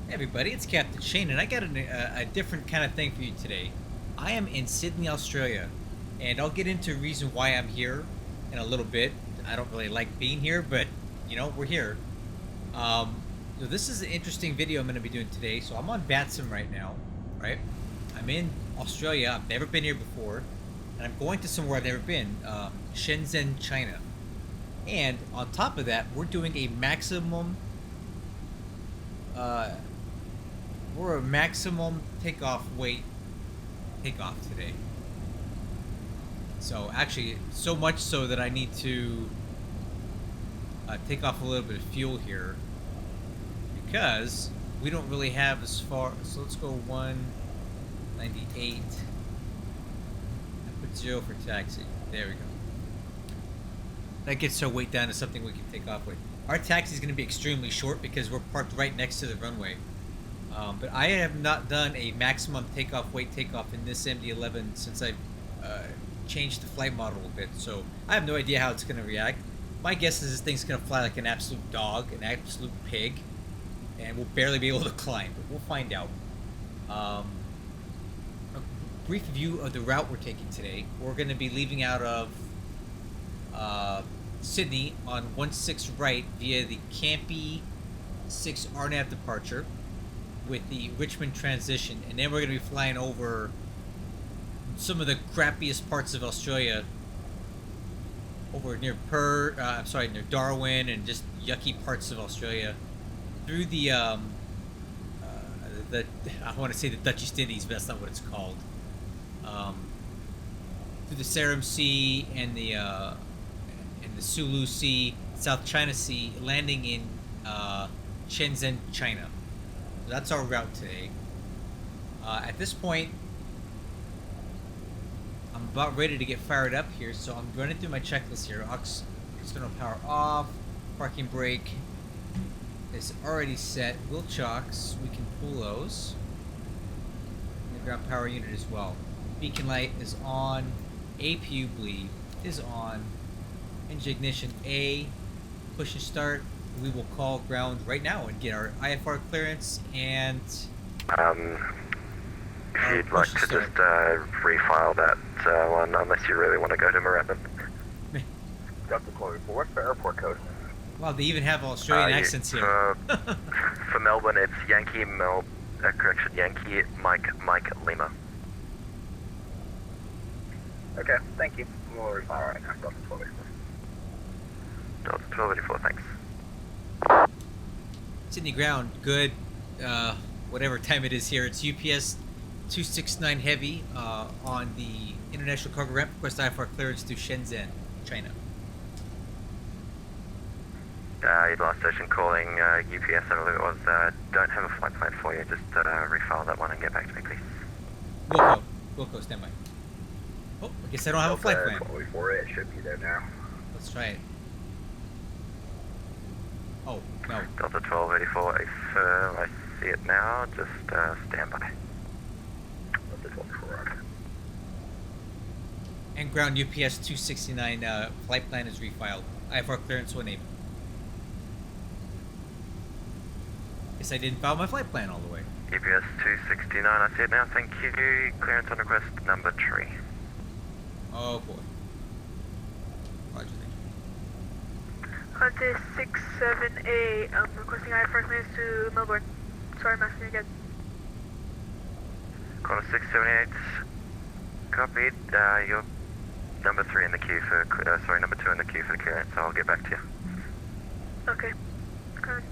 Hey everybody, it's Captain Shane, and I got a different kind of thing for you today. I am in Sydney, Australia, and I'll get into the reason why I'm here in a little bit. I don't really like being here, but we're here. So this is an interesting video I'm going to be doing today. So I'm on Batsim right now, right? I'm in Australia. I've never been here before, and I'm going to somewhere I've never been, Shenzhen, China. And on top of that, we're doing a maximum. We're a maximum takeoff weight takeoff today. So actually, so much so that I need to take off a little bit of fuel here because we don't really have as far. So let's go 198. I put 0 for taxi. There we go. That gets our weight down to something we can take off with. Our taxi is going to be extremely short because we're parked right next to the runway. But I have not done a maximum takeoff weight takeoff in this MD-11 since I've changed the flight model a bit. So I have no idea how it's going to react. My guess is this thing's going to fly like an absolute dog, an absolute pig, and we'll barely be able to climb. But we'll find out. A brief view of the route we're taking today. We're going to be leaving out of Sydney on 16 right via the Campy 6 RNAV departure with the Richmond transition, and then we're going to be flying over some of the crappiest parts of Australia, over near near Darwin, and just yucky parts of Australia, through the I want to say the Dutch East Indies, but that's not what it's called. Through the Seram Sea and the Sulu Sea, South China Sea, landing in Shenzhen, China. So that's our route today. At this point, I'm about ready to get fired up here, so I'm running through my checklist here. External power off, parking brake is already set. Wheel chocks, we can pull those. And the ground power unit as well. Beacon light is on. APU bleed is on. Engine ignition A. Push and start. We will call ground right now and get our IFR clearance and. If you'd like to just refile that one, unless you really want to go to Moorabbin. Delta Chloe, what's the airport code? Wow, they even have Australian accents here. For Melbourne, it's Yankee Yankee Mike Lima. Okay, thank you. We'll refile right now. Delta 1284. Delta 1284, thanks. Sydney ground, good. Whatever time it is here, it's UPS 269 heavy on the international cargo ramp. Request IFR clearance to Shenzhen, China. You'd last station calling UPS, I believe it was. Don't have a flight plan for you. Just refile that one and get back to me, please. Wilco, stand by. Oh, I guess I don't have a flight plan. 1284, it should be there now. Let's try it. Oh, no. Delta 1284, affirm. I see it now. Just stand by. Delta 1284. And ground UPS 269 flight plan is refiled. IFR clearance will enable. Guess I didn't file my flight plan all the way. UPS 269, I see it now. Thank you. Clearance on request number 3. Oh boy. Roger that. Contact 67A, requesting IFR clearance to Melbourne. Sorry, I'm asking again. Quarter 678, copied. You're number 3 in the queue for, number 2 in the queue for the clearance. I'll get back to you. Okay. Okay.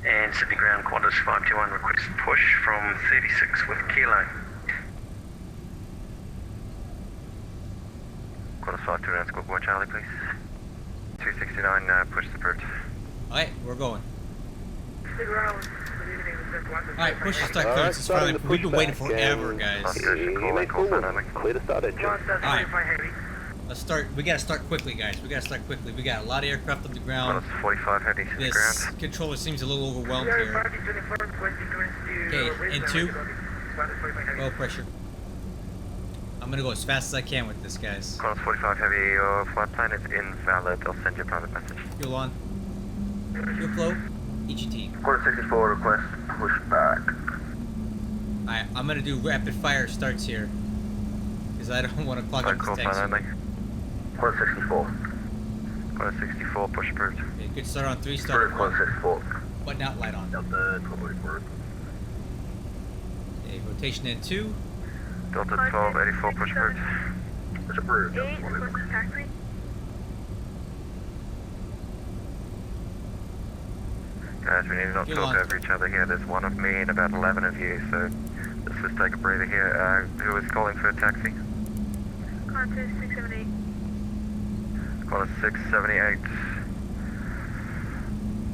And Sydney ground, Qantas 521, request push from 36 with Kilo. Qantas 521, Squawk 1 Charlie, please. 269, push is approved. Alright, we're going. Sydney ground. Alright, push and start clearance is finally. We've been waiting forever, guys. Last station calling, call sign only. Clear to start engine. Alright. Let's start. We gotta start quickly, guys. We gotta start quickly. We got a lot of aircraft on the ground. Qantas 45 heavy to the This ground. controller seems a little overwhelmed here. Okay, in 2. Low pressure. I'm gonna go as fast as I can with this, guys. Qantas 45 Heavy, your flight plan is invalid. I'll send you a private message. Fuel on. Fuel flow. EGT. Quarter 64 request push back. Alright, I'm gonna do rapid fire starts here. Because I don't want to clog up Call this flight taxi. only. Quarter 64. Quarter 64, push approved. Okay, good start on 3, start Spirit at 1. quarter 64. Button out, light on. Delta 1284. Okay, rotation in 2. Delta 1284, push approved. Push approved. 8, requesting taxi. Guys, we need to not You're talk on. over each other here. There's one of me and about 11 of you, so let's just take a breather here. Who is calling for a taxi? Qantas 678. Qantas 678.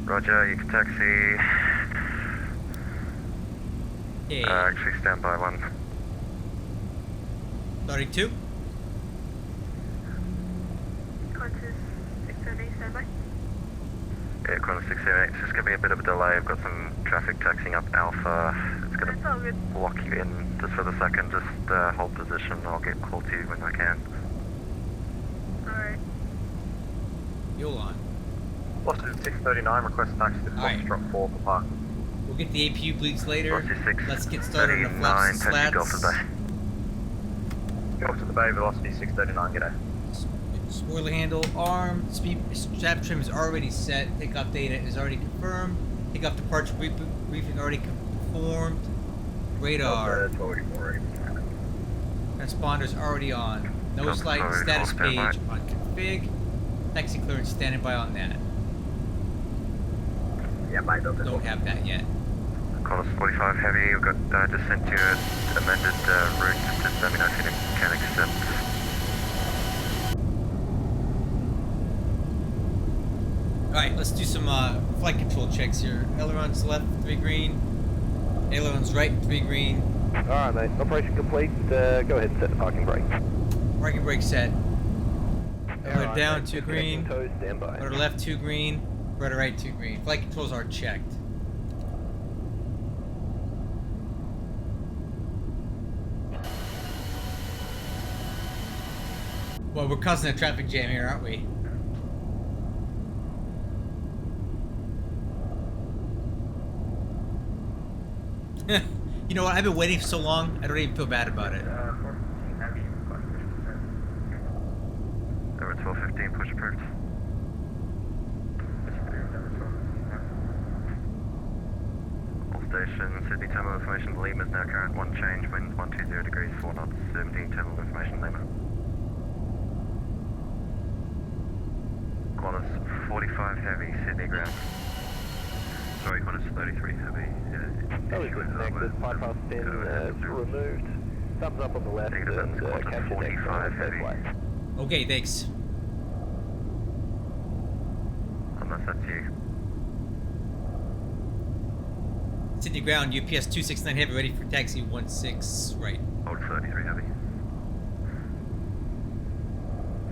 Roger, you can taxi. Okay, Actually, stand by one. starting 2. Qantas 678, standby. Yeah, Qantas 678. It's just going to be a bit of a delay. I've got some traffic taxiing up Alpha. It's going That's all good. to block you in just for the second. Just hold position. I'll get called to you when I can. Alright. Fuel on. Boston 639 request taxi to Alright. Foxtrot 4 for park. We'll get the APU bleeds later. Velocity 6. Let's get started on the flops and 39, Gulf of slats. Bay. Go off to the bay, velocity 639, g'day. Spoiler handle, arm, speed, strap trim is already set. Takeoff data is already confirmed. Takeoff departure briefing already confirmed. Radar, Delta 1284. transponders already on. Nose Delta light 1284, status standby. page on config. Taxi clearance standing by on that. Yeah, bye, Delta Don't have that yet. Qantas 45 Heavy. We've got just sent you an amended route. Just let me know if you can accept. Alright, let's do some flight control checks here. Ailerons left, 3 green. Ailerons right, 3 green. Alright, mate. Operation complete. Go ahead and set the parking brake. Parking brake set. Rudder Alright, down, mate. 2 Disconnecting green. toes, stand by. Rudder left, 2 green. Rudder right, 2 green. Flight controls are checked. Well, we're causing a traffic jam here, aren't we? You know what? I've been waiting for so long, I don't even feel bad about it. Over 1215, push approved. All stations, Sydney terminal information, Lima is now current, 1 change, wind 120 degrees, 4 knots, 17 terminal information, Lima. Qantas 45 Heavy, Sydney ground. Sorry, Qantas 33 Heavy. Totally disconnected. 5 past 10 removed. Thumbs up on the left Negative, and that's capture next 45 on heavy. flag. Okay, thanks. Unless that's you. Sydney ground, UPS 269 heavy, ready for taxi 16 right. Hold 33 Heavy.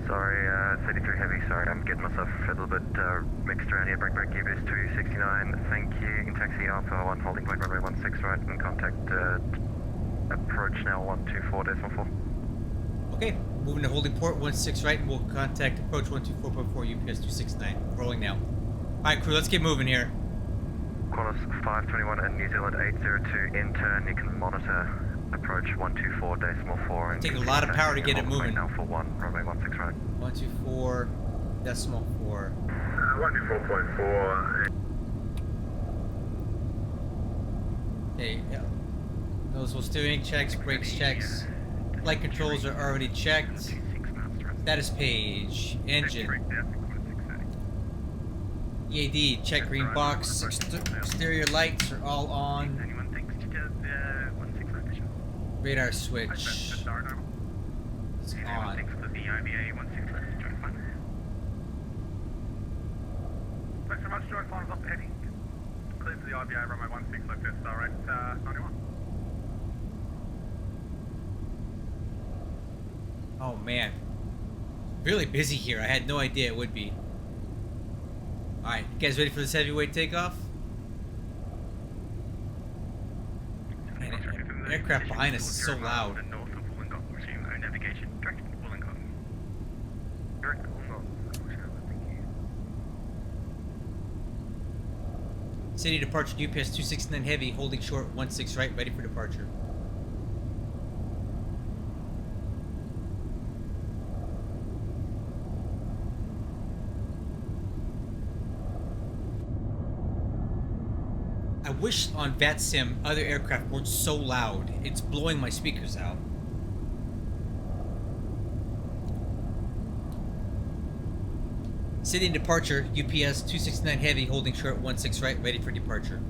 Sorry, 33 Heavy, sorry, I'm getting myself a little bit mixed around here. Break, UPS 269, thank you. In taxi Alpha 1, holding point runway 16 right, and contact approach now 124.4. Okay, moving to holding port 16 right, and we'll contact approach 124.4 UPS 269. Rolling now. Alright, crew, let's get moving here. Qantas 521 and New Zealand 802 in turn, you can monitor approach 124.4. and Taking a lot of power to get it moving. Now for 1, runway 16 right. 124.4. 124.4. Okay, yeah. Noticeable steering checks, brakes checks. Flight controls are already checked. Status page, engine. EAD, check green box. Exterior lights are all on. Radar switch is on. Thanks so much, Joy. Finals up heading. Clear to the IBA, runway 16 left star rate 91. Oh man. Really busy here. I had no idea it would be. Alright, you guys ready for this heavyweight takeoff? Man, the aircraft behind us is so loud. City departure UPS 269 heavy, holding short 16 right, ready for departure. I wish on VATSIM other aircraft weren't so loud. It's blowing my speakers out. City departure, UPS 269 heavy, holding short 16 right, ready for departure.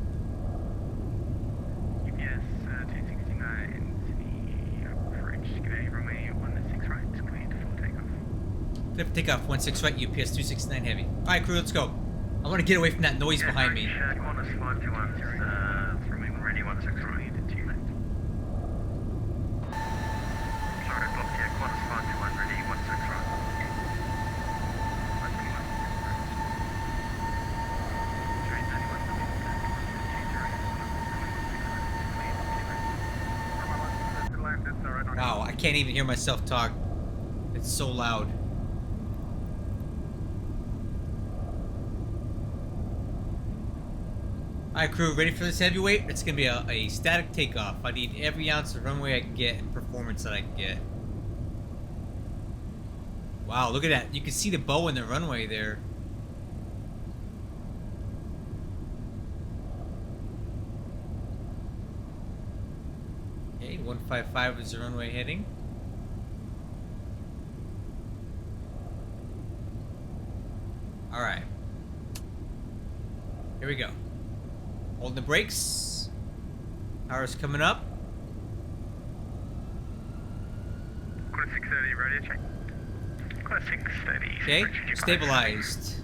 UPS 269, City approach, g'day, runway 16 right, cleared for takeoff. Clear for takeoff, 16 right, UPS 269 heavy. Alright crew, let's go. I want to get away from that noise behind me. Qantas 521, runway ready 16 right, 2 left. Sorry, blocked here, Qantas 521, ready 16 right. Wow, I can't even hear myself talk. It's so loud. Alright crew, ready for this heavyweight? It's gonna be a static takeoff. I need every ounce of runway I can get and performance that I can get. Wow, look at that. You can see the bow in the runway there. Okay, 155 is the runway heading. Alright. Here we go. Holding the brakes. Power's coming up. Qantas 630, radio check. Qantas 630. Okay, stabilized.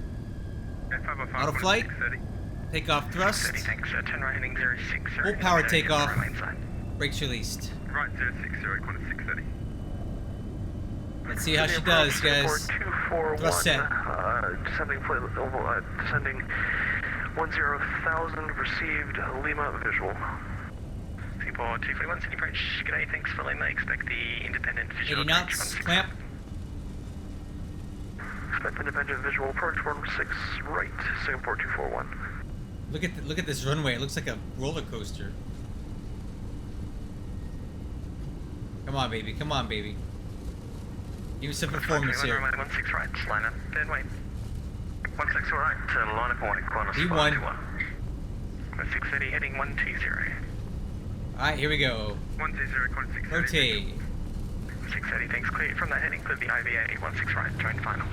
F505, Auto Qantas flight. 630. Takeoff thrust. 30, thanks. Turn right heading 060. Full power takeoff. Right side. Brakes released. Right 060, Qantas 630. Let's see how she does, guys. 241, Thrust set. Descending flight level, descending 10,000, received Lima visual. Singapore 241, City approach, g'day, thanks for letting me expect the independent visual 80 approach, knots. 16. Clamp. Expect independent visual approach 16 right, Singapore 241. Look at this runway. It looks like a roller coaster. Come on, baby. Come on, baby. Give me some performance here. 16 right, line up, third way. 16 right, line up away, Qantas V1. 521. 630 heading 120. Alright, here we go. 120, Qantas 630. Rotate. 630, thanks, clear from that heading, clear the IVA 16 right, join final.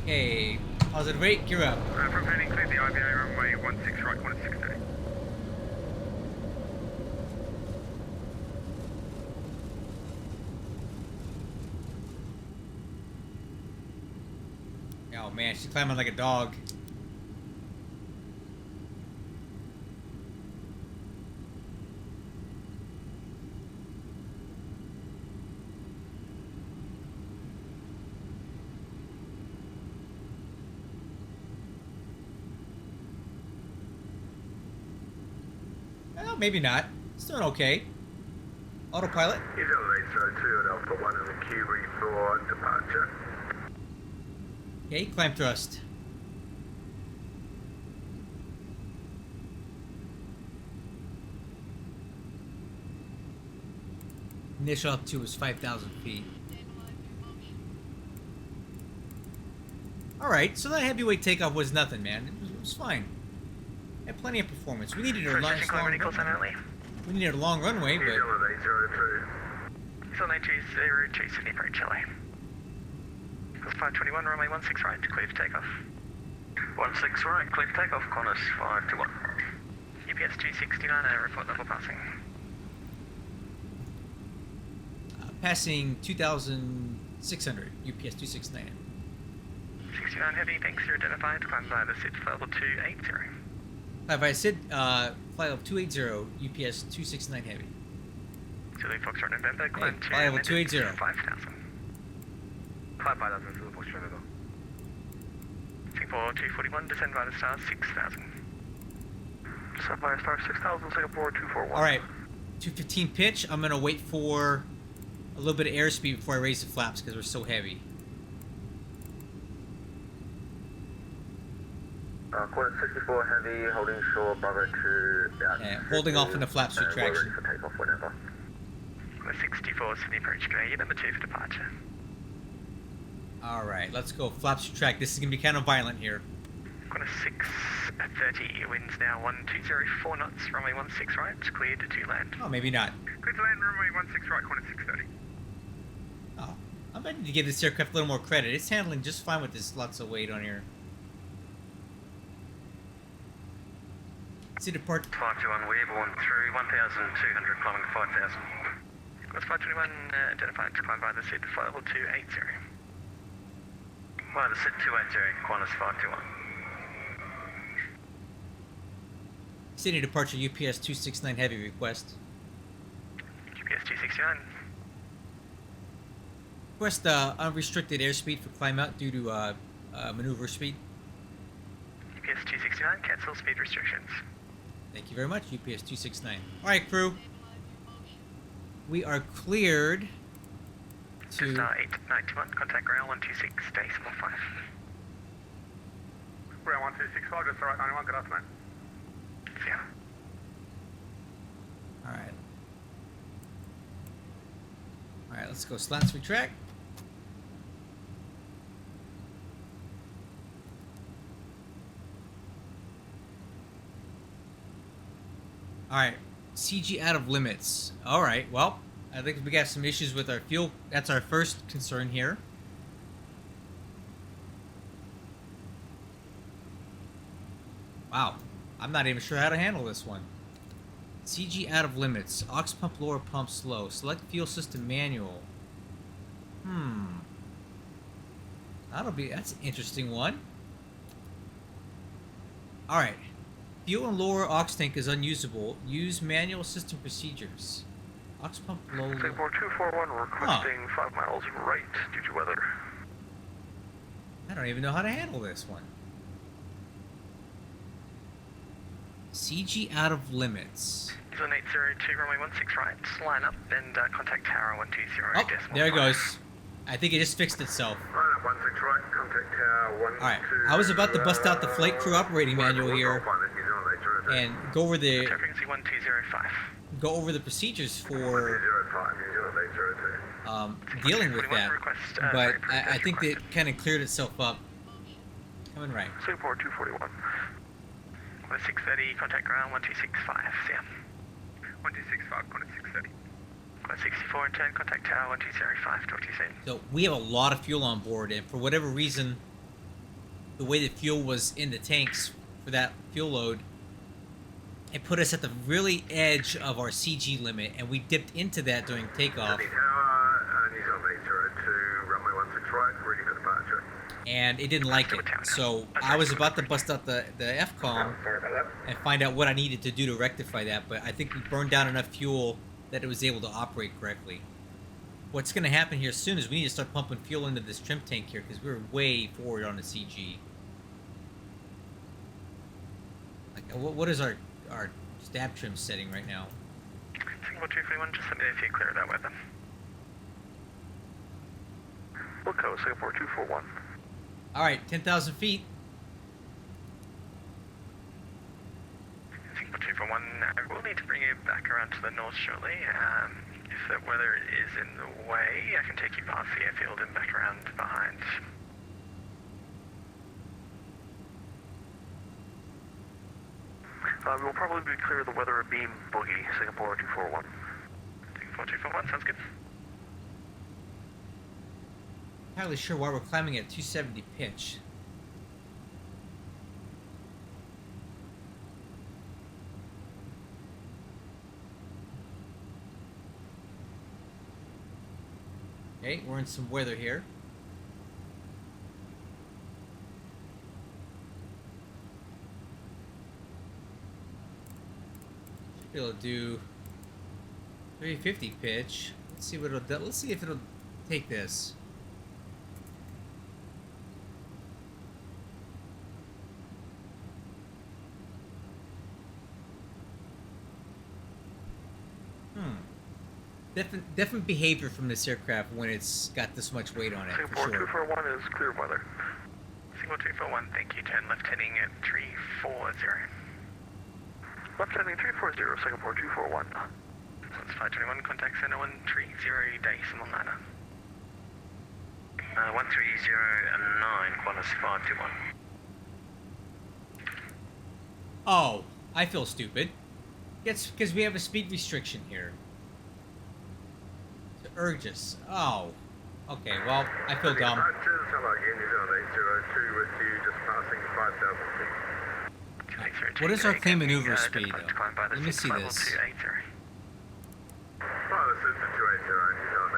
Okay. Positive rate, gear up. From heading, clear the IVA runway 16 right, Qantas 630. Oh man, she's climbing like a dog. Well, maybe not. It's doing okay. Autopilot. He's elevated 02 at Alpha 1 in the queue for departure. Okay, climb thrust. Initial altitude was 5,000 feet. Alright, so that heavyweight takeoff was nothing, man. It was fine. Had plenty of performance. We needed a Processing climb ready, call sign runway. early. We needed a long runway, He's but elevated 02. Sunday 202, Sydney approach, LA. Equals 521, runway 16 right, clear for takeoff. 16 right, clear for takeoff, Qantas 521. UPS 269, report level passing. passing 2,600, UPS 269. 69 heavy, thanks, you're identified, climb by the SID level 280. Fly by SID, flight level 280, UPS 269 heavy. Julie Foxtrot November, climb Hey, to fly level 280. 5,000. 5,000 Julie Foxtrot November. Singapore 241, descend by the stars 6,000. Descend by a star 6,000, Singapore 241. Alright, 215 pitch. I'm going to wait for a little bit of airspeed before I raise the flaps because we're so heavy. Quarter 64 heavy, holding shore, Bravo 2, out. Yeah, holding off in the flaps We're ready retraction. for takeoff whenever. Quarter 64, Sydney approach, go, number 2 for departure. Alright, let's go. Flaps retract. This is going to be kind of violent here. Quarter 630, winds now 1204 knots, runway 16 right, cleared to land. Oh, maybe not. Clear to land, runway 16 right, corner 630. Oh, I'm ready to give this aircraft a little more credit. It's handling just fine with this lots of weight on here. See depart. 521, we're born through 1,200, climbing to 5,000. Course 521, identified to climb by the seat flight level 280. By the SID 280, Qantas 521. Sydney departure UPS 269 heavy request. UPS 269. Request unrestricted airspeed for climb out due to maneuver speed. UPS 269, cancel speed restrictions. Thank you very much, UPS 269. Alright, crew. We are cleared to... Star 891, contact ground 126, decimal 5. Ground 1265, just alright, 91, good afternoon. Yeah. Alright. Alright, let's go slats retract. Alright, CG out of limits. Alright, well, I think we got some issues with our fuel. That's our first concern here. Wow, I'm not even sure how to handle this one. CG out of limits. Aux pump lower, pump slow. Select fuel system manual. That's an interesting one. Alright. Fuel and lower aux tank is unusable. Use manual system procedures. Aux pump low. Singapore 241, requesting 5 miles right due to weather. I don't even know how to handle this one. CG out of limits. Zone 802, runway 16 right, line up and contact tower 120 Oh, decimal there it 5. goes. I think it just fixed itself. Line up 16 right, contact tower 1. Alright, I was about to bust out the flight crew operating manual here and go over the Frequency 1205. procedures for 05, New Zealand 802. dealing with that. Request, But sorry, I think request. that kind of cleared itself up. Coming right. Singapore 241. 630, contact ground 1265, yeah. 1265, corner 630. 64 and 10, contact tower 1205, talk to you soon. So we have a lot of fuel on board, and for whatever reason, the way the fuel was in the tanks for that fuel load, it put us at the really edge of our CG limit, and we dipped into that during takeoff. Sydney Tower, New Zealand 802, runway 16 right, ready for departure. And it didn't like it. So I was about to bust out the FCOM Sorry about that. and find out what I needed to do to rectify that, but I think we burned down enough fuel that it was able to operate correctly. What's going to happen here soon is we need to start pumping fuel into this trim tank here because we're way forward on the CG. Like, what is our stab trim setting right now? Singapore 241, just let me know if you clear that weather. Wilco, Singapore 241. Alright, 10,000 feet. Singapore 241, we'll need to bring you back around to the north shortly. If the weather is in the way, I can take you past the airfield and back around behind. We'll probably be clear of the weather beam boogie, Singapore 241. Singapore 241, sounds good. Not entirely sure why we're climbing at 270 pitch. Okay, we're in some weather here. Should be able to do 350 pitch. Let's see what it'll do. Let's see if it'll take this. Different behavior from this aircraft when it's got this much weight on it, for Singapore sure. 241 is clear weather. Singapore 241, thank you. Turn left heading at 340. Left heading 340, Singapore 241. So it's 521, contact center 130, decimal 9. 1309, Qantas 521. Oh, I feel stupid. It's because we have a speed restriction here. To urge us. Oh. Okay, well, I feel dumb. Departures, hello again, New Zealand 802 with you, just passing 5,000 feet. What is our clean maneuver speed, though? Let me see this. Oh, this is the 280, New Zealand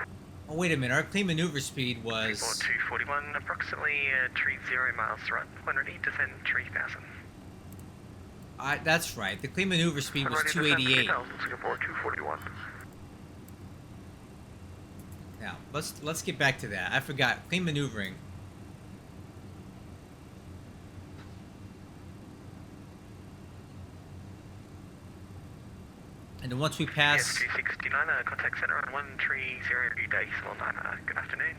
802. Oh, wait a minute. Our clean maneuver speed was... 241, approximately 30 miles right. When ready, descend 3000. That's right. The clean maneuver speed was 288. Singapore 241. Now, let's get back to that. I forgot. Clean maneuvering. And then once we pass... Yes, 269, contact center on 130, decimal 9. Good afternoon.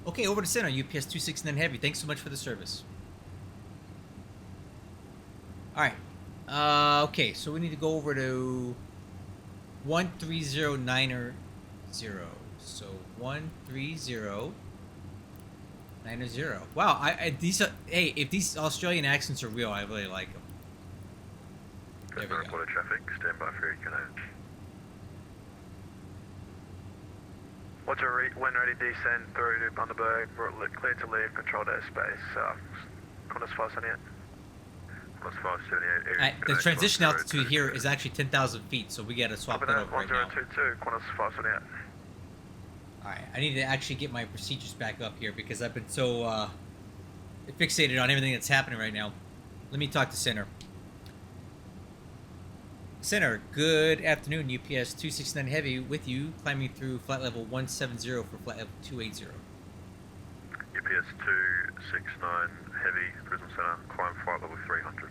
Okay, over to center. UPS 269 Heavy. Thanks so much for the service. Alright. Okay, so we need to go over to 1309er 0. So 1309er. Wow, these are, hey, if these Australian accents are real, I really like them. There we go. Report of traffic, stand by for connect. What's when ready, descend through to Bundaberg, clear to leave controlled airspace, Qantas 578. Qantas 578. The transition altitude here is actually 10,000 feet, so we gotta swap that over right now. 1022, Qantas 578. Alright, I need to actually get my procedures back up here because I've been so fixated on everything that's happening right now. Let me talk to center. Center, good afternoon. UPS 269 Heavy with you, climbing through flight level 170 for flight level 280. UPS 269 Heavy, Prism Center, climb flight level 300.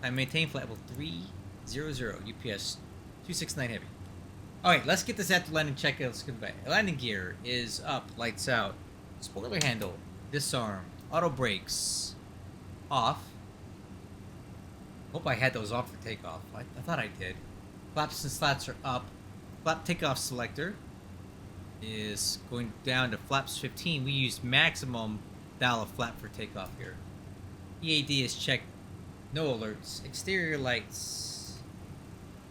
I maintain flight level 300, UPS 269 Heavy. Alright, let's get this after landing check. Let's get back. Landing gear is up, lights out. Spoiler handle, disarm, auto brakes, off. Hope I had those off for takeoff. I thought I did. Flaps and slats are up. Flap takeoff selector is going down to flaps 15. We used maximum dial of flap for takeoff here. EAD is checked. No alerts. Exterior lights,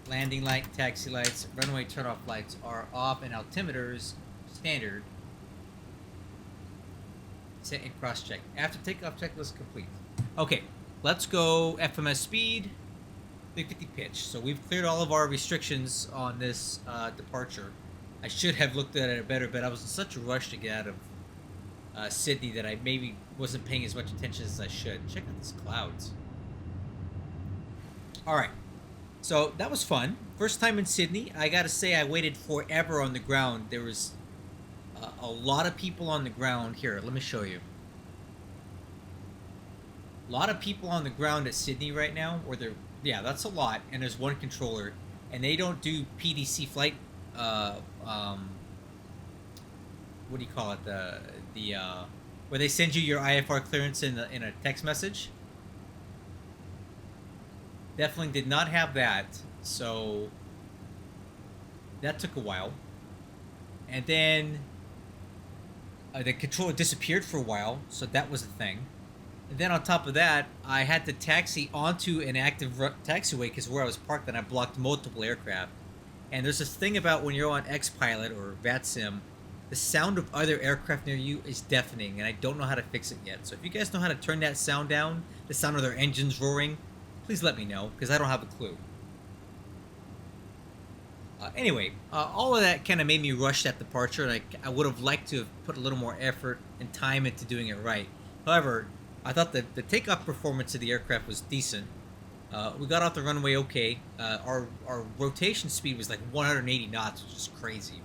landing light, taxi lights, runway turnoff lights are off, and altimeters standard. Set and cross check. After takeoff checklist complete. Okay. Let's go FMS speed, 350 pitch. So we've cleared all of our restrictions on this departure. I should have looked at it better, but I was in such a rush to get out of Sydney that I maybe wasn't paying as much attention as I should. Check out these clouds. Alright, so that was fun. First time in Sydney. I gotta say I waited forever on the ground. There was a lot of people on the ground. Here, let me show you. A lot of people on the ground at Sydney right now, or they're, yeah, that's a lot, and there's one controller, and they don't do PDC flight, what do you call it, where they send you your IFR clearance in a text message. Definitely did not have that, so that took a while. And then the controller disappeared for a while, so that was a thing. And then on top of that, I had to taxi onto an active taxiway because where I was parked, and I blocked multiple aircraft. And there's this thing about when you're on X-Pilot or VATSIM, the sound of other aircraft near you is deafening, and I don't know how to fix it yet. So if you guys know how to turn that sound down, the sound of their engines roaring, please let me know, because I don't have a clue. Anyway, all of that kind of made me rush that departure, and I would have liked to have put a little more effort and time into doing it right. However, I thought that the takeoff performance of the aircraft was decent. We got off the runway okay. Our rotation speed was like 180 knots, which is crazy.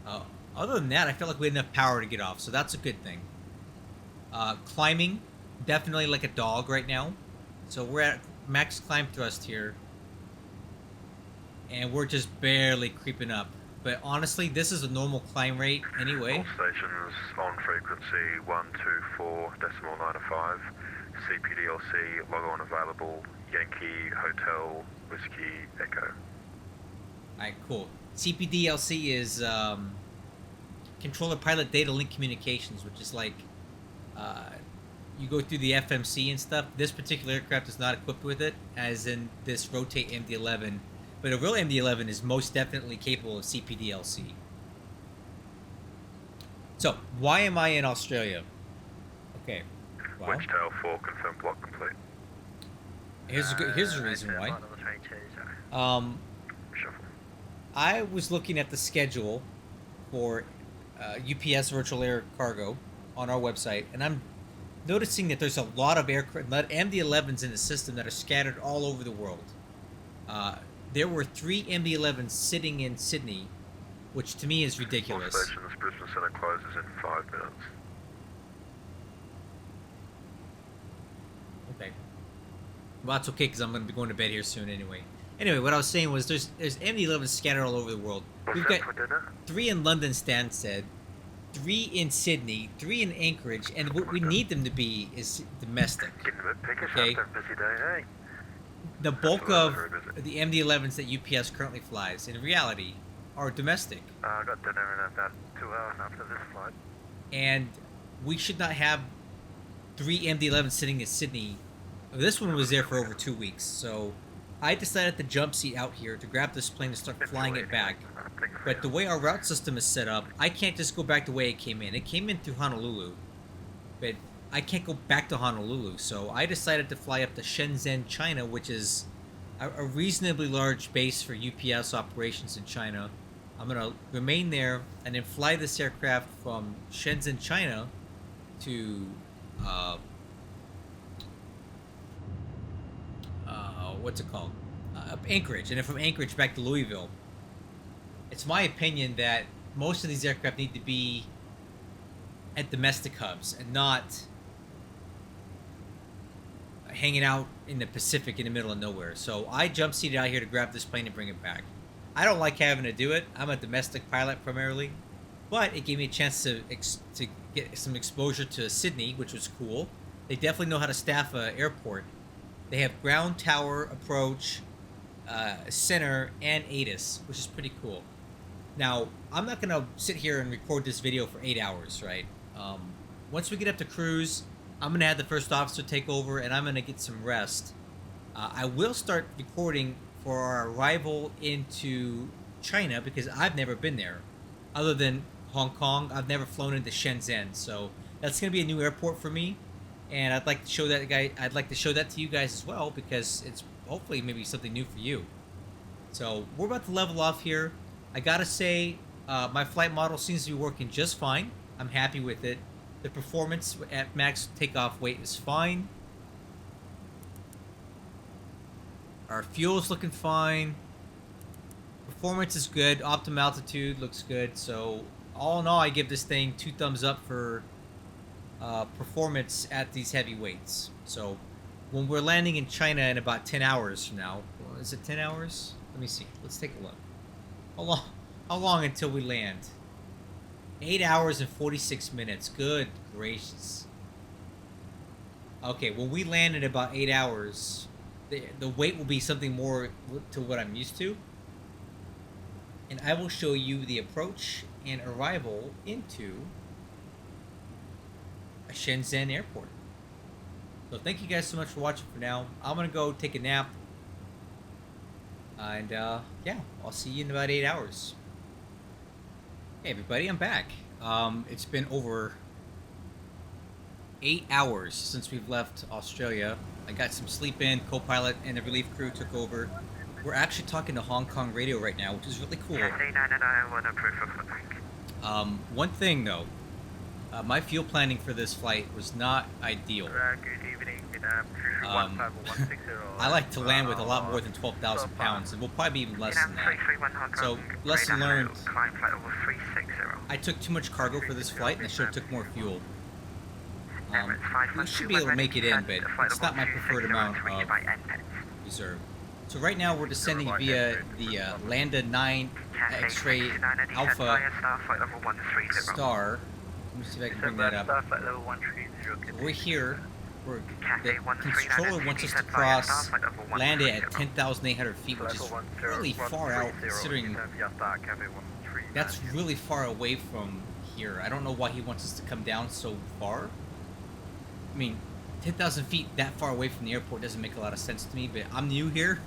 But other than that, I felt like we had enough power to get off, so that's a good thing. Climbing, definitely like a dog right now. So we're at max climb thrust here. And we're just barely creeping up. but honestly, this is a normal climb rate anyway. All stations on frequency 124.905. CPDLC, log on available, Yankee, Hotel, Whiskey, Echo. Alright, cool. CPDLC is Controller Pilot Data Link Communications, which is like you go through the FMC and stuff. This particular aircraft is not equipped with it, as in this Rotate MD-11. But a real MD-11 is most definitely capable of CPDLC. So, why am I in Australia? Okay. Well, Wedgetail 4, confirmed block complete. here's the reason why. Shuffle. I was looking at the schedule for UPS Virtual Air Cargo on our website, and I'm noticing that there's a lot of aircraft, MD-11s in the system that are scattered all over the world. There were 3 MD-11s sitting in Sydney, which to me is ridiculous. All stations, Brisbane Centre closes in 5 minutes. Okay. Well, that's okay because I'm going to be going to bed here soon anyway. Anyway, what I was saying was there's MD-11s scattered all over the world. What's We've that got for dinner? 3 in London, Stan said, 3 in Sydney, 3 in Anchorage, and what we need them to be is domestic. Getting a bit peckish Okay. after a busy day, hey? The bulk of Very busy. the MD-11s that UPS currently flies, in reality, are domestic. I got dinner in about 2 hours after this flight. And we should not have 3 MD-11s sitting in Sydney. This one was there for over 2 weeks, so I decided to jump seat out here to grab this plane and start flying it back. But the way our route system is set up, I can't just go back the way it came in. It came in through Honolulu, but I can't go back to Honolulu, so I decided to fly up to Shenzhen, China, which is a reasonably large base for UPS operations in China. I'm going to remain there and then fly this aircraft from Shenzhen, China to what's it called? Anchorage, and then from Anchorage back to Louisville. It's my opinion that most of these aircraft need to be at domestic hubs and not hanging out in the Pacific in the middle of nowhere. So I jump seated out here to grab this plane and bring it back. I don't like having to do it. I'm a domestic pilot primarily, but it gave me a chance to get some exposure to Sydney, which was cool. They definitely know how to staff an airport. They have ground tower approach, center, and ATIS, which is pretty cool. Now, I'm not going to sit here and record this video for 8 hours, right? Once we get up to cruise, I'm going to have the first officer take over, and I'm going to get some rest. I will start recording for our arrival into China, because I've never been there. Other than Hong Kong, I've never flown into Shenzhen, so that's going to be a new airport for me. And I'd like to show that to you guys as well, because it's hopefully maybe something new for you. So we're about to level off here. I gotta say, my flight model seems to be working just fine. I'm happy with it. The performance at max takeoff weight is fine. Our fuel is looking fine. Performance is good. Optimum altitude looks good. So all in all, I give this thing 2 thumbs up for performance at these heavy weights. So when we're landing in China in about 10 hours from now, well, is it 10 hours? Let me see. Let's take a look. How long until we land? 8 hours and 46 minutes. Good gracious. Okay, when we land in about 8 hours, the weight will be something more to what I'm used to. And I will show you the approach and arrival into a Shenzhen airport. So thank you guys so much for watching for now. I'm going to go take a nap. And yeah, I'll see you in about 8 hours. Hey everybody, I'm back. It's been over 8 hours since we've left Australia. I got some sleep in, co-pilot and the relief crew took over. We're actually talking to Hong Kong radio right now, which is really cool. One thing though, my fuel planning for this flight was not ideal. Good evening, I like to land with a lot more than 12,000 pounds, and we'll probably be even less than that. So, lesson learned, I took too much cargo for this flight, and I should have took more fuel. We should be able to make it in, but it's not my preferred amount of reserve. So right now we're descending via the Lambda 9 X-ray Alpha flight level 130. Star. Let me see if I can bring that up. Flight level 130. So we're here. The Cathay 139 controller wants us to descend via cross star, flight level Lambda at 130. 10,800 feet, which is really far out considering that's really far away from here. I don't know why he wants us to come down so far. I mean, 10,000 feet that far away from the airport doesn't make a lot of sense to me, but I'm new here,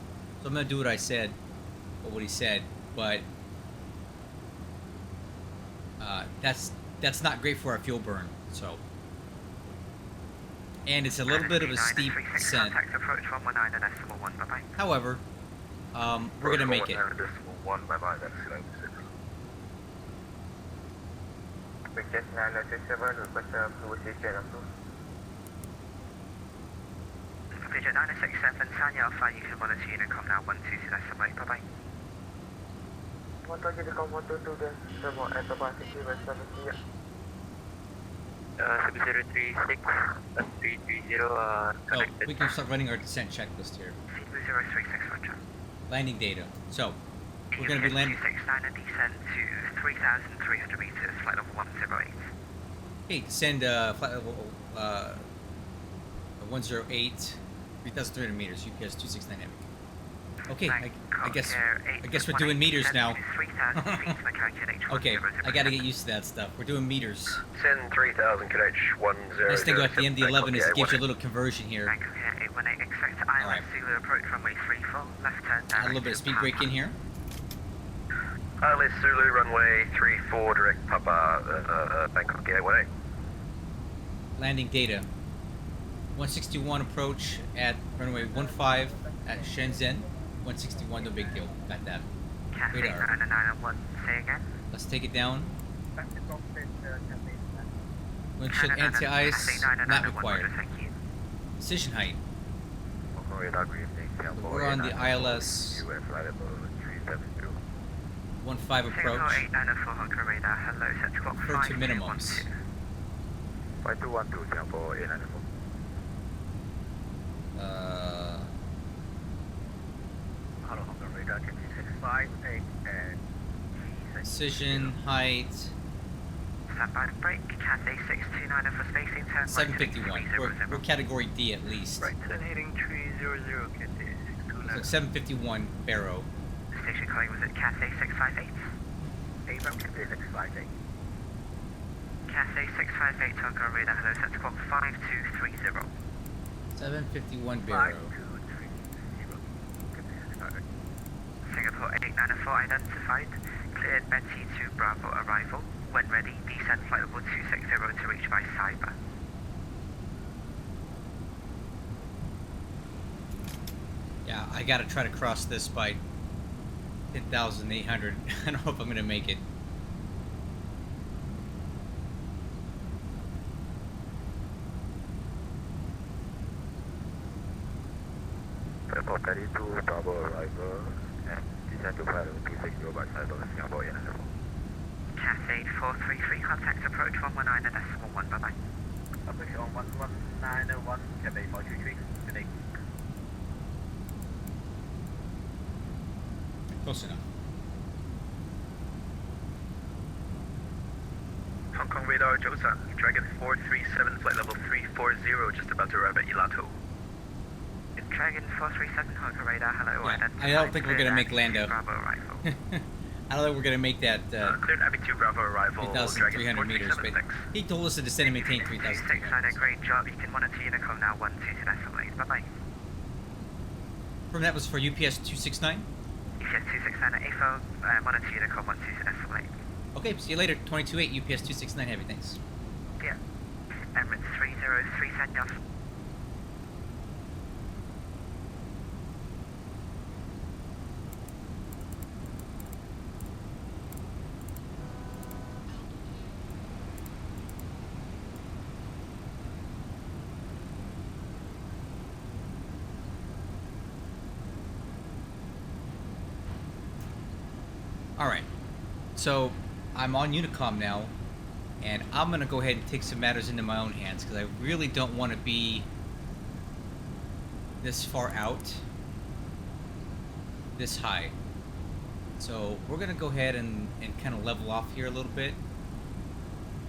so I'm gonna do what I said, or what he said, but that's not great for our fuel burn, so. And it's a little bit of a steep descent. Approach 119 and decimal 1, bye-bye. However, we're gonna make it. Vision 967, Sanya Alpha, you can monitor Unicom now 122 decimal 8, bye-bye. 120 Unicom 122 decimal 8, bye-bye, thank you, rest of the 7036, 330, Oh, connected. we can start running our descent checklist here. 036, roger. Landing data. So, we're gonna be landing. 269 and descend to 3,300 meters, flight level 108. Okay, descend flight level 108, 3,300 meters, UPS 269 Heavy. Okay, I guess we're doing meters now. Okay, I gotta get used to that stuff. We're doing meters. Send 3000 KH 10. Nice thing about the MD-11 is it gives you a little conversion here. Bangkok Air 818, expect to Alright. island Zulu approach runway 34, left turn Add a little bit of speed brake in here. Island Zulu, runway 34, direct Papa, Bangkok Air 18. Landing data. 161 approach at runway 15 at Shenzhen. 161, no big deal. Got that. Cathay Radar. 991, say again. Let's take it down. Windshield anti-ice, not required. Thank you. Decision height. We're on the ILS 15 approach. 8904 Honker radar, hello, set to clock Refer to minimums. 5212, Singapore 894. Hello, Honker radar, can you 658 and Decision height Stand by the brake, Cathay 629 for spacing, turn right 751. We're category D at least. Right turn heading 300, Cathay So 629. 751 Barrow. Station calling was it Cathay 658? April Cathay 658. Cathay 658 Honker radar, hello, set to clock 5230. 751 Barrow. 5230. Singapore 894 identified, cleared Betty to Bravo arrival. When ready, descend flight level 260 to reach by Cyber. Yeah, I gotta try to cross this by 10,800. I don't know if I'm gonna make it. Airport 32, Bravo arrival, and descend to flight level 260 by Cyber, Singapore 894. Cathay 433, contact approach 119 and decimal 1, bye-bye. Approach on 11901, Cathay 433, good day. Close enough. Hong Kong radar, Josa, Dragon 437, flight level 340, just about to arrive at Ilato. Dragon 437, Honker radar, hello, Yeah, identified. I don't think we're gonna make cleared Lando. Bravo arrival. I don't think we're gonna make that Cleared Abbey 2 Bravo arrival, Dragon 3,300 meters, 437, but thanks. he told us to descend and maintain 3,600, 3,300. great job, you can monitor Unicom now 122 decimal 8, bye-bye. From that was for UPS 269. UPS 269 at AFO, monitor Unicom 122 decimal 8. Okay, see you later. 228 UPS 269 Heavy. Thanks. Yeah. Emirates 303, send you off. Alright, so I'm on Unicom now, and I'm going to go ahead and take some matters into my own hands, because I really don't want to be this far out. this high. So we're gonna go ahead and kind of level off here a little bit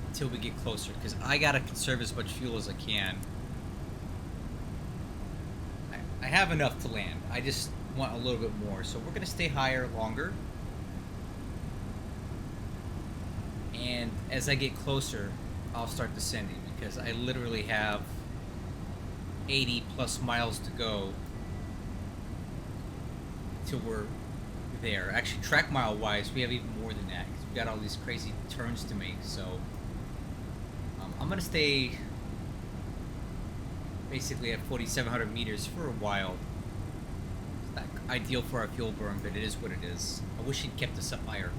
until we get closer, because I gotta conserve as much fuel as I can. I have enough to land. I just want a little bit more. So we're gonna stay higher longer. And as I get closer, I'll start descending, because I literally have 80 plus miles to go till we're there. Actually, track mile wise, we have even more than that, because we've got all these crazy turns to make. So I'm gonna stay basically at 4,700 meters for a while. It's not ideal for our fuel burn, but it is what it is. I wish he'd kept us up higher.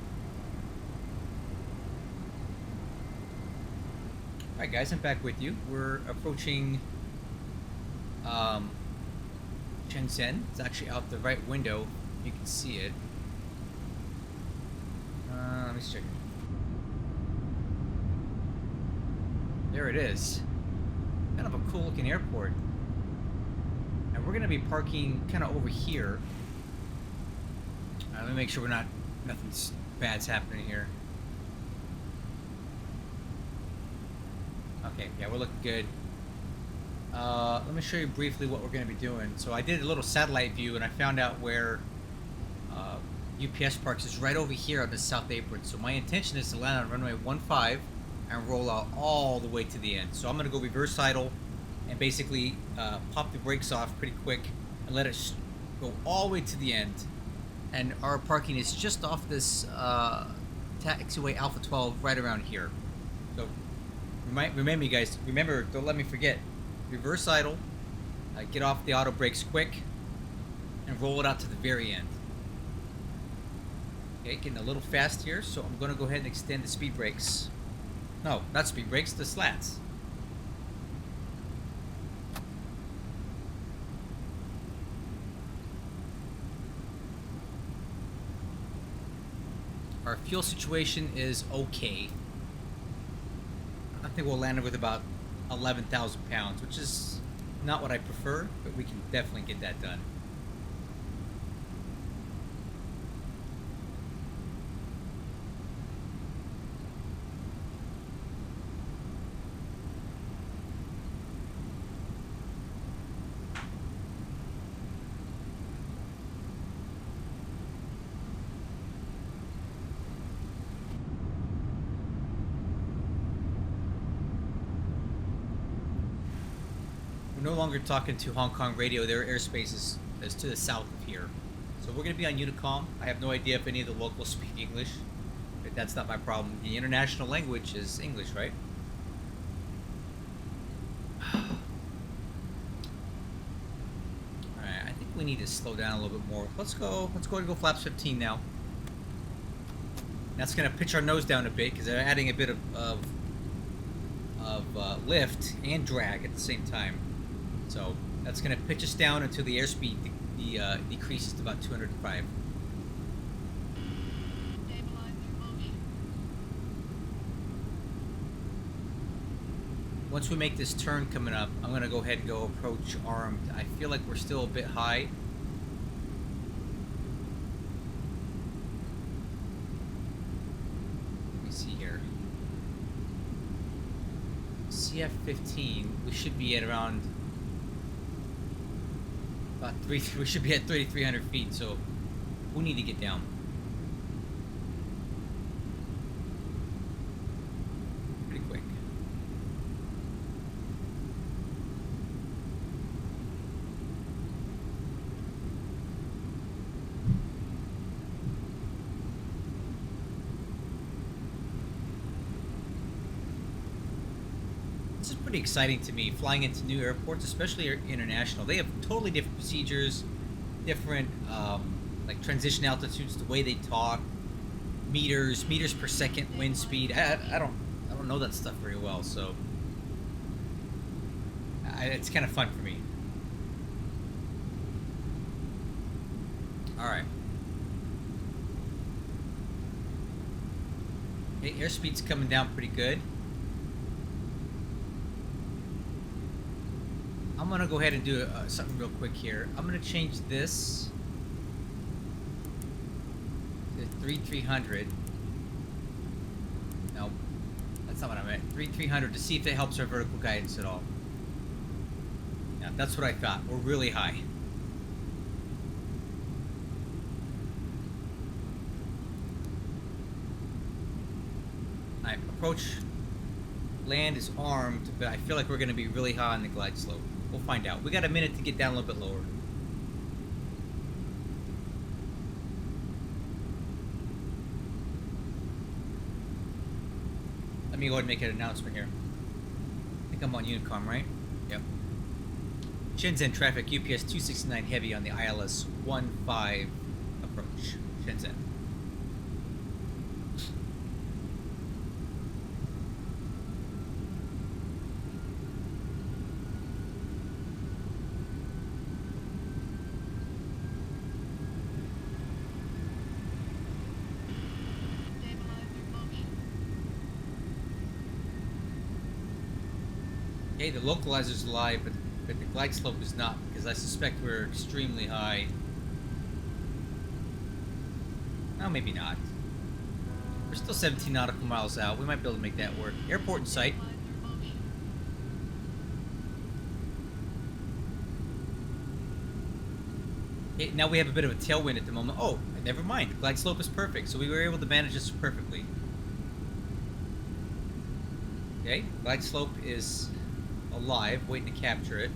Alright guys, I'm back with you. We're approaching Shenzhen. It's actually out the right window. You can see it. Let me check. There it is. Kind of a cool looking airport. And we're gonna be parking kind of over here. Let me make sure nothing bad's happening here. Okay, yeah, we're looking good. Let me show you briefly what we're going to be doing. So I did a little satellite view, and I found out where UPS Parks is right over here on the south apron. So my intention is to land on runway 15 and roll out all the way to the end. So I'm going to go reverse idle and basically pop the brakes off pretty quick and let it go all the way to the end. And our parking is just off this taxiway Alpha 12 right around here. So remember, you guys, don't let me forget. Reverse idle, get off the auto brakes quick, and roll it out to the very end. Okay, getting a little fast here, so I'm going to go ahead and extend the speed brakes. No, not speed brakes, the slats. Our fuel situation is okay. I think we'll land it with about 11,000 pounds, which is not what I prefer, but we can definitely get that done. We're no longer talking to Hong Kong radio. Their airspace is to the south of here. So we're going to be on Unicom. I have no idea if any of the locals speak English, but that's not my problem. The international language is English, right? Alright, I think we need to slow down a little bit more. Let's go and go flaps 15 now. That's going to pitch our nose down a bit, because they're adding a bit of lift and drag at the same time. So that's going to pitch us down until the airspeed decreases to about 205. Once we make this turn coming up, I'm going to go ahead and go approach armed. I feel like we're still a bit high. Let me see here. CF-15, we should be at around we should be at 3,300 feet, so we need to get down. Pretty quick. This is pretty exciting to me, flying into new airports, especially international. They have totally different procedures, different like transition altitudes, the way they talk, meters per second, wind speed. I don't know that stuff very well, so it's kind of fun for me. All right. Okay, airspeed's coming down pretty good. I'm gonna go ahead and do something real quick here. I'm gonna change this 3,300. No, that's not what I meant. 3,300 to see if that helps our vertical guidance at all. Yeah, that's what I thought. We're really high. Alright, approach. Land is armed, but I feel like we're going to be really high on the glide slope. We'll find out. We got a minute to get down a little bit lower. Let me go ahead and make an announcement here. I think I'm on Unicom, right? Yep. Shenzhen traffic, UPS 269 heavy on the ILS 15 approach. Shenzhen. Okay, the localizer's live, but the glide slope is not, because I suspect we're extremely high. No, maybe not. We're still 17 nautical miles out. We might be able to make that work. Airport in sight. Okay, now we have a bit of a tailwind at the moment. Oh, never mind. Glide slope is perfect, so we were able to manage this perfectly. Okay, glide slope is alive, waiting to capture it.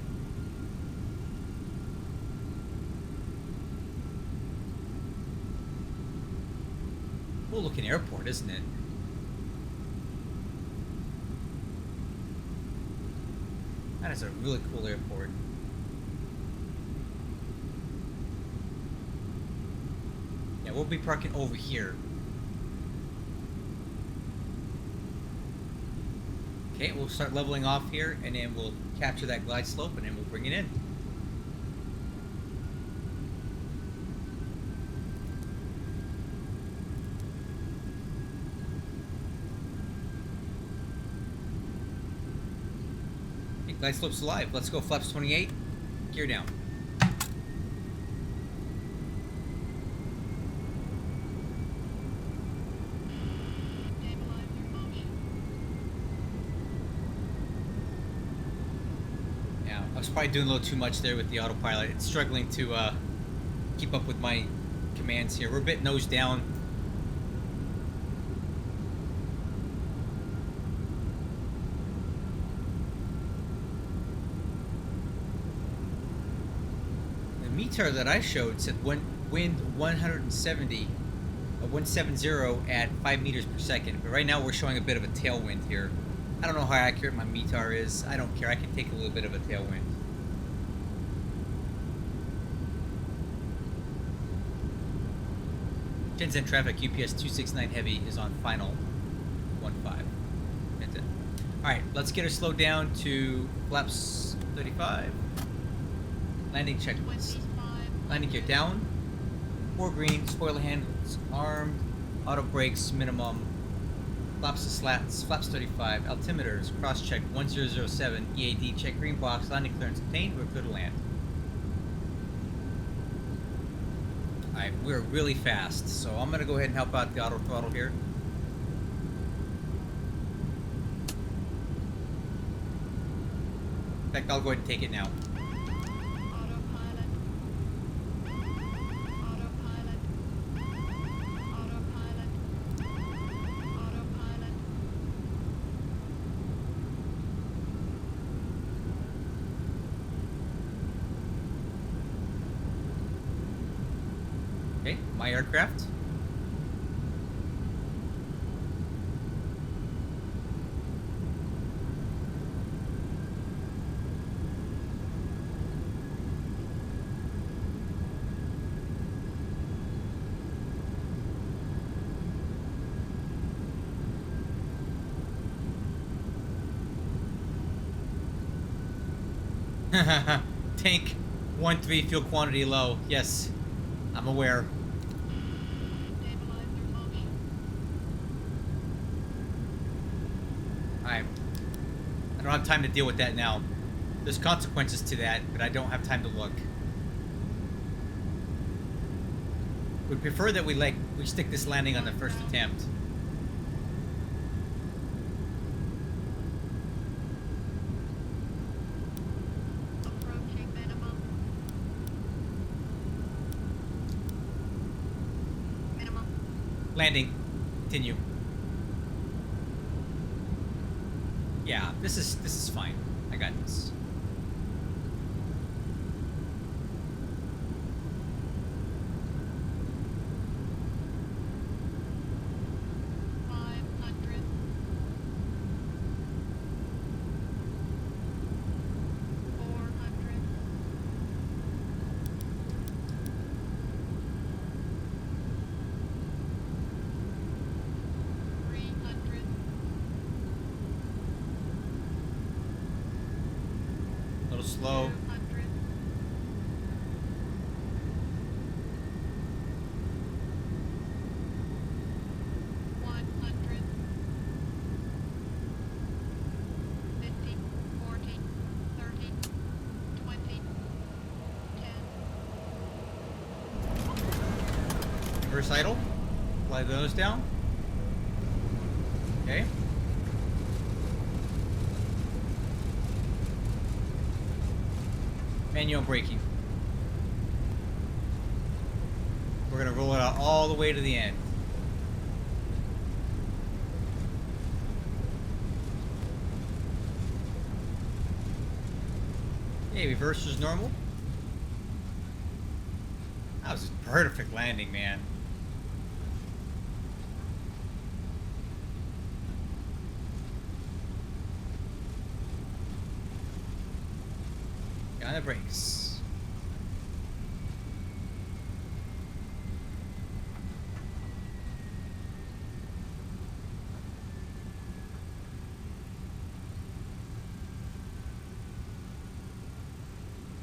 Cool looking airport, isn't it? That is a really cool airport. Yeah, we'll be parking over here. Okay, we'll start leveling off here, and then we'll capture that glide slope, and then we'll bring it in. Okay, glide slope's alive. Let's go flaps 28. Gear down. Probably doing a little too much there with the autopilot. It's struggling to keep up with my commands here. We're a bit nose down. The METAR that I showed said wind 170 at 5 meters per second, but right now we're showing a bit of a tailwind here. I don't know how accurate my METAR is. I don't care. I can take a little bit of a tailwind. Shenzhen traffic, UPS 269 heavy is on final 15. Shenzhen. Alright, let's get her slowed down to flaps 35. Landing checklist. Landing gear down. 4 green, spoiler handles armed, auto brakes minimum. Flaps to slats, flaps 35, altimeters, cross check 1007, EAD check green box, landing clearance obtained, we're good to land. Alright, we're really fast, so I'm going to go ahead and help out the auto throttle here. In fact, I'll go ahead and take it now. Okay, my aircraft. Tank 1-3 fuel quantity low. Yes, I'm aware. I don't have time to deal with that now. There's consequences to that, but I don't have time to look. Would prefer that we stick this landing on the first attempt. Approaching minimum. Minimum. Landing. Continue. Yeah, this is fine. I got this. A little slow. 200. Reverse idle. Fly the nose down. Okay. Manual braking. We're gonna roll it out all the way to the end. Okay, reverse is normal. That was a perfect landing, man. On the brakes.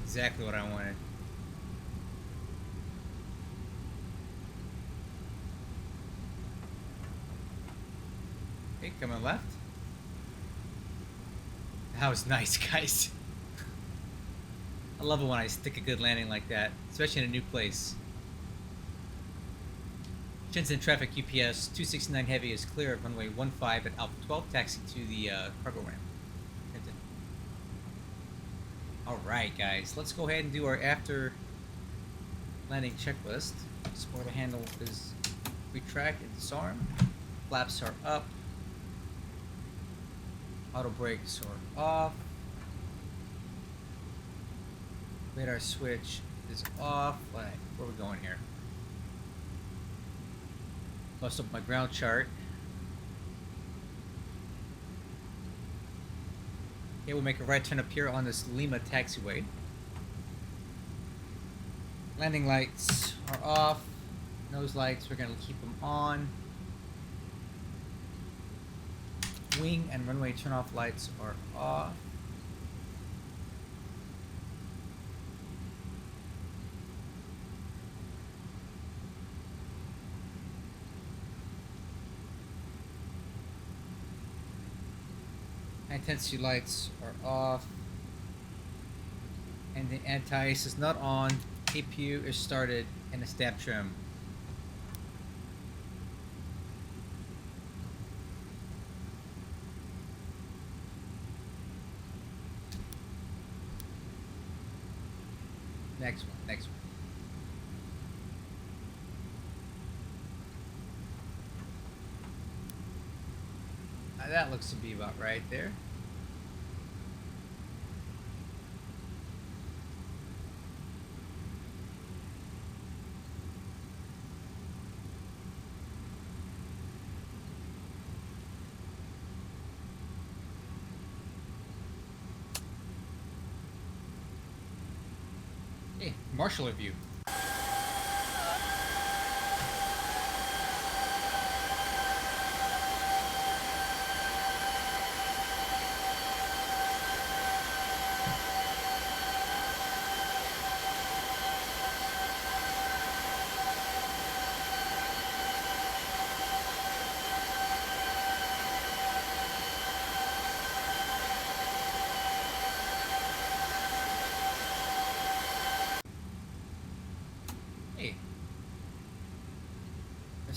Exactly what I wanted. Okay, coming left. That was nice, guys. I love it when I stick a good landing like that, especially in a new place. Shenzhen traffic UPS 269 Heavy is clear of runway 15 at Alpha 12, taxi to the cargo ramp. Shenzhen. Alright guys, let's go ahead and do our after landing checklist. Spoiler handle is retract and disarm. Flaps are up. Auto brakes are off. Radar switch is off. Where are we going here? Bust up my ground chart. Okay, we'll make a right turn up here on this Lima taxiway. Landing lights are off. Nose lights, we're going to keep them on. Wing and runway turn off lights are off. Intensity lights are off, and the anti-ice is not on. APU is started, and the stab trim. Next one, next one. That looks to be about right there. Hey, Marshall review.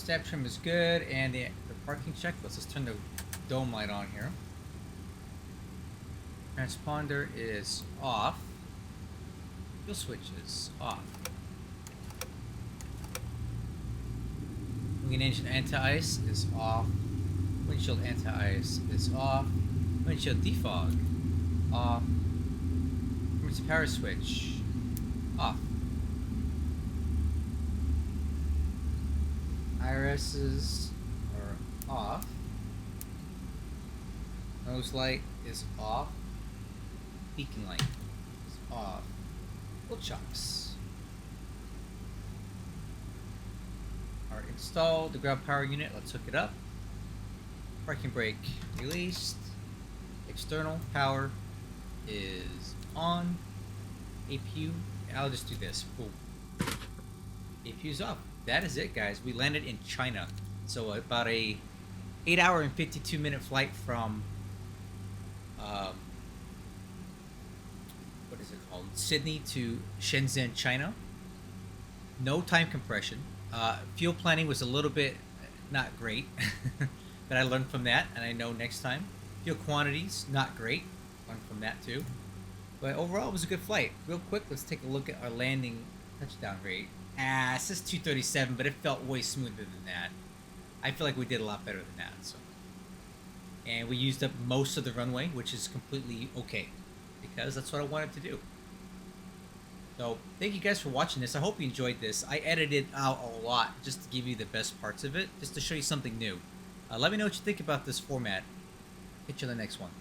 Step trim is good, and the parking check. Let's just turn the dome light on here. Transponder is off. Fuel switch is off. Wing and engine anti-ice is off. Windshield anti-ice is off. Windshield defog off. Emergency power switch off. IRSs are off. Nose light is off. Beacon light is off. Full chocks are installed. The ground power unit, let's hook it up. Parking brake released. External power is on. APU, I'll just do this. Boom. APU's up. That is it, guys. We landed in China. So about a 8-hour and 52-minute flight from what is it called? Sydney to Shenzhen, China. No time compression. Fuel planning was a little bit not great, but I learned from that, and I know next time. Fuel quantities, not great. Learned from that too. But overall, it was a good flight. Real quick, let's take a look at our landing touchdown rate. It says 237, but it felt way smoother than that. I feel like we did a lot better than that. So, and we used up most of the runway, which is completely okay, because that's what I wanted to do. So, thank you guys for watching this. I hope you enjoyed this. I edited out a lot just to give you the best parts of it, just to show you something new. Let me know what you think about this format. Catch you on the next one.